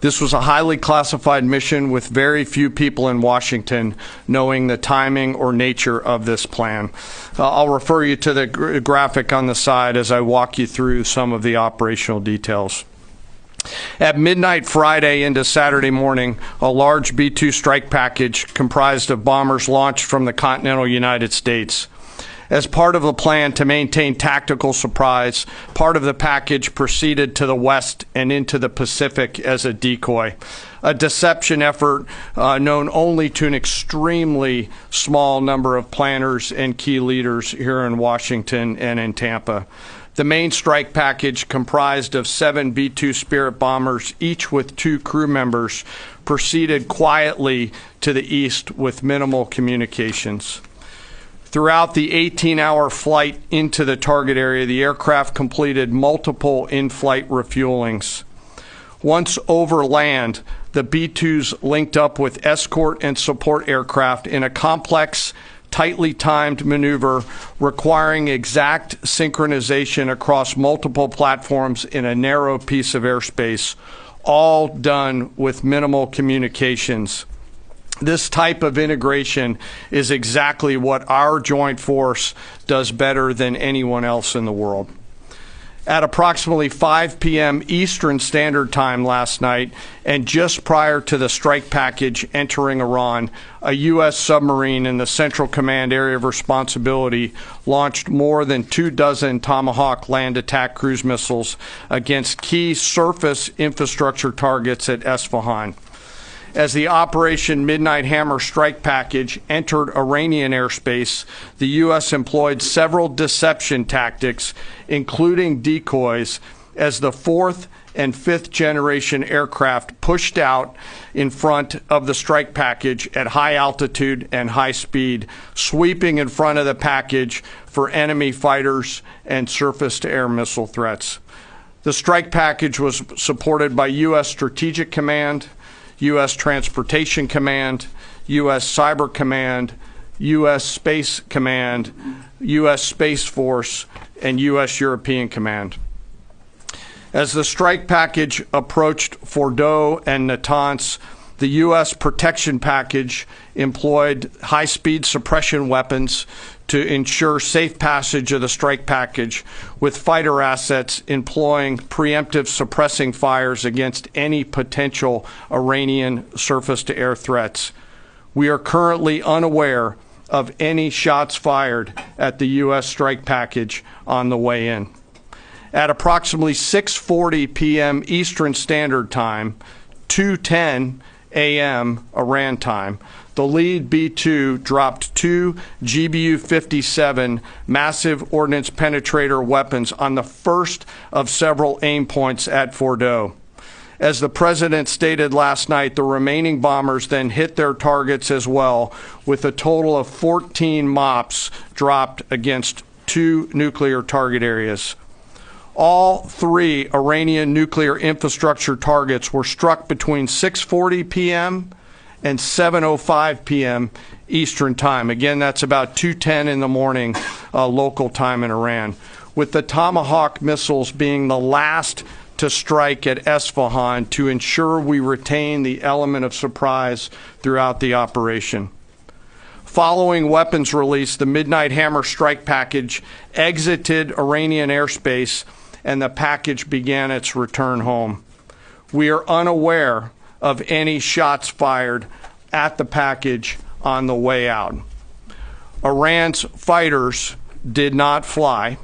This was a highly classified mission with very few people in Washington knowing the timing or nature of this plan. I'll refer you to the graphic on the side as I walk you through some of the operational details. At midnight Friday into Saturday morning, a large B-2 strike package comprised of bombers launched from the continental United States. As part of the plan to maintain tactical surprise, part of the package proceeded to the west and into the Pacific as a decoy, a deception effort known only to an extremely small number of planners and key leaders here in Washington and in Tampa. The main strike package, comprised of 7 B-2 Spirit bombers, each with 2 crew members, proceeded quietly to the east with minimal communications. Throughout the 18-hour flight into the target area, the aircraft completed multiple in-flight refuelings. Once over land, the B-2s linked up with escort and support aircraft in a complex, tightly timed maneuver requiring exact synchronization across multiple platforms in a narrow piece of airspace, all done with minimal communications. This type of integration is exactly what our joint force does better than anyone else in the world. At approximately 5 p.m. Eastern Standard Time last night, and just prior to the strike package entering Iran, a U.S. submarine in the Central Command Area of Responsibility launched more than 24 Tomahawk land attack cruise missiles against key surface infrastructure targets at Isfahan. As the Operation Midnight Hammer strike package entered Iranian airspace, the U.S. employed several deception tactics, including decoys, as the 4th and 5th generation aircraft pushed out in front of the strike package at high altitude and high speed, sweeping in front of the package for enemy fighters and surface-to-air missile threats. The strike package was supported by U.S. Strategic Command, U.S. Transportation Command, U.S. Cyber Command, U.S. Space Command, U.S. Space Force, and U.S. European Command. As the strike package approached Fordow and Natanz, the U.S. protection package employed high-speed suppression weapons to ensure safe passage of the strike package, with fighter assets employing preemptive suppressing fires against any potential Iranian surface-to-air threats. We are currently unaware of any shots fired at the U.S. strike package on the way in. At approximately 6:40 p.m. Eastern Standard Time, 2:10 a.m. Iran time, the lead B-2 dropped 2 GBU-57 massive ordnance penetrator weapons on the first of several aim points at Fordow. As the President stated last night, the remaining bombers then hit their targets as well, with a total of 14 MOPs dropped against 2 nuclear target areas. All 3 Iranian nuclear infrastructure targets were struck between 6:40 p.m. and 7:05 p.m. Eastern Time. Again, that's about 2:10 in the morning local time in Iran, with the Tomahawk missiles being the last to strike at Isfahan to ensure we retain the element of surprise throughout the operation. Following weapons release, the Midnight Hammer strike package exited Iranian airspace and the package began its return home. We are unaware of any shots fired at the package on the way out. Iran's fighters did not fly,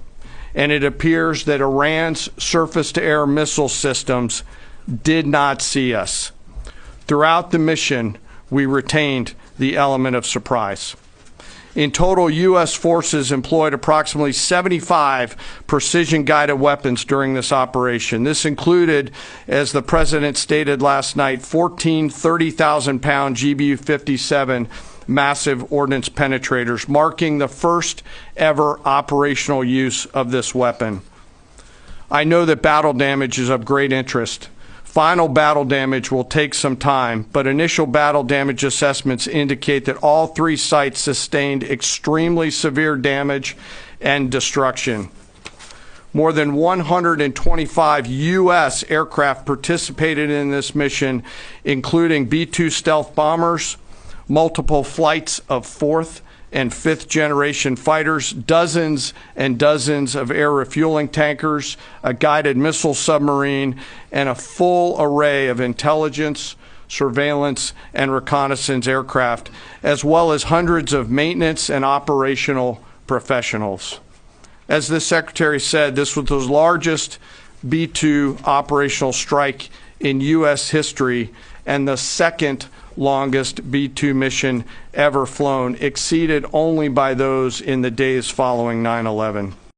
and it appears that Iran's surface-to-air missile systems did not see us. Throughout the mission, we retained the element of surprise. In total, U.S. forces employed approximately 75 precision-guided weapons during this operation. This included, as the President stated last night, 14 30,000-pound GBU-57 massive ordnance penetrators, marking the first ever operational use of this weapon. I know that battle damage is of great interest. Final battle damage will take some time, but initial battle damage assessments indicate that all 3 sites sustained extremely severe damage and destruction. More than 125 U.S. aircraft participated in this mission, including B-2 stealth bombers, multiple flights of fourth and fifth generation fighters, dozens and dozens of air refueling tankers, a guided missile submarine, and a full array of intelligence, surveillance, and reconnaissance aircraft, as well as hundreds of maintenance and operational professionals. As the Secretary said, this was the largest B-2 operational strike in U.S. history and the second longest B-2 mission ever flown, exceeded only by those in the days following 9/11.